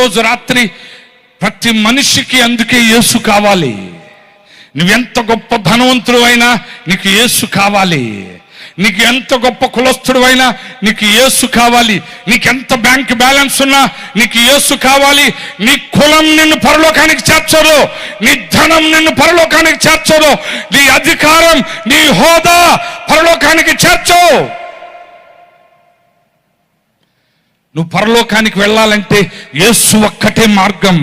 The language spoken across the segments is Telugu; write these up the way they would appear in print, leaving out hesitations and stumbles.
ఈరోజు రాత్రి ప్రతి మనిషికి అందుకే యేసు కావాలి. నువ్వెంత గొప్ప ధనవంతుడు అయినా నీకు యేసు కావాలి. నీకు ఎంత గొప్ప కులస్తుడు అయినా నీకు యేసు కావాలి. నీకెంత బ్యాంక్ బ్యాలెన్స్ ఉన్నా నీకు యేసు కావాలి. నీ కులం నిన్ను పరలోకానికి చేర్చదు, నీ ధనం నిన్ను పరలోకానికి చేర్చదు, నీ అధికారం నీ హోదా పరలోకానికి చేర్చవు. నువ్వు పరలోకానికి వెళ్ళాలంటే యేసు ఒక్కటే మార్గం.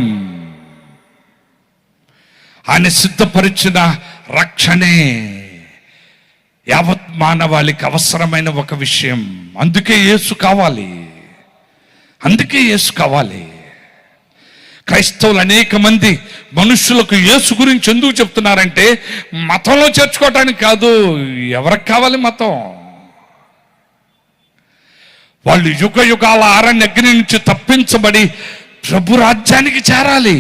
ఆయన సిద్ధపరిచిన రక్షణే యావత్ మానవాళికి అవసరమైన ఒక విషయం. అందుకే యేసు కావాలి, అందుకే యేసు కావాలి. క్రైస్తవులు అనేక మంది మనుషులకు యేసు గురించి ఎందుకు చెప్తున్నారంటే మతంలో చేర్చుకోవటానికి కాదు. ఎవరికి కావాలి మతం? వాళ్ళు యుగ యుగాల అరణ్య అగ్ని నుంచి తప్పించబడి ప్రభు రాజ్యానికి చేరాలి.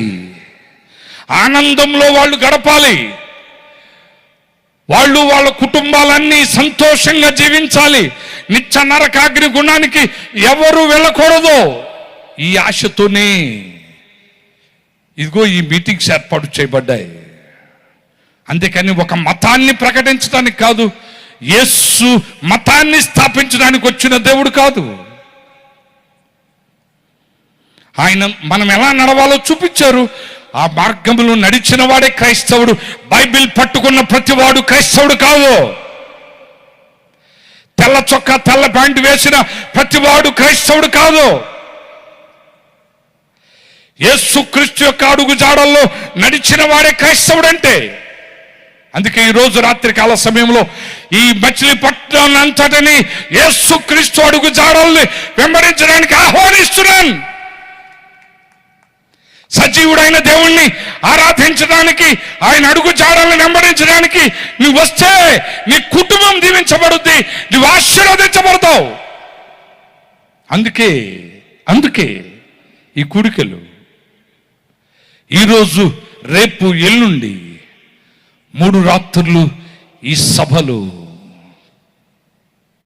ఆనందంలో వాళ్ళు గడపాలి. వాళ్ళు వాళ్ళ కుటుంబాలన్నీ సంతోషంగా జీవించాలి. నిత్య నరకాగ్ని గుణానికి ఎవరు వెళ్ళకూడదు. ఈ ఆశతోనే ఇదిగో ఈ మీటింగ్స్ ఏర్పాటు చేయబడ్డాయి. అందుకని ఒక మతాన్ని ప్రకటించడానికి కాదు, యేసు మతాన్ని స్థాపించడానికి వచ్చిన దేవుడు కాదు. ఆయన మనం ఎలా నడవాలో చూపించారు. ఆ మార్గంలో నడిచిన వాడే క్రైస్తవుడు. బైబిల్ పట్టుకున్న ప్రతివాడు క్రైస్తవుడు కాదు. తెల్ల చొక్కా తెల్ల ప్యాంటు వేసిన ప్రతివాడు క్రైస్తవుడు కాదు. యేసుక్రీస్తు యొక్క అడుగు జాడల్లో నడిచిన వాడే క్రైస్తవుడు అంటే. అందుకే ఈరోజు రాత్రి కాల సమయంలో ఈ మచిలీపట్నం అంతటిని యేసుక్రీస్తు అడుగు జాడల్ని వెంబడించడానికి ఆహ్వానిస్తున్నాను. సజీవుడైన దేవుణ్ణి ఆరాధించడానికి, ఆయన అడుగు జాడల్ని వెంబడించడానికి నువ్వు వస్తే నీ కుటుంబం దీవించబడుద్ది, నువ్వు ఆశీర్వదించబడతావు. అందుకే ఈ కూడికలు ఈరోజు రేపు ఎల్లుండి 3 రాత్రులు ఈ సభలు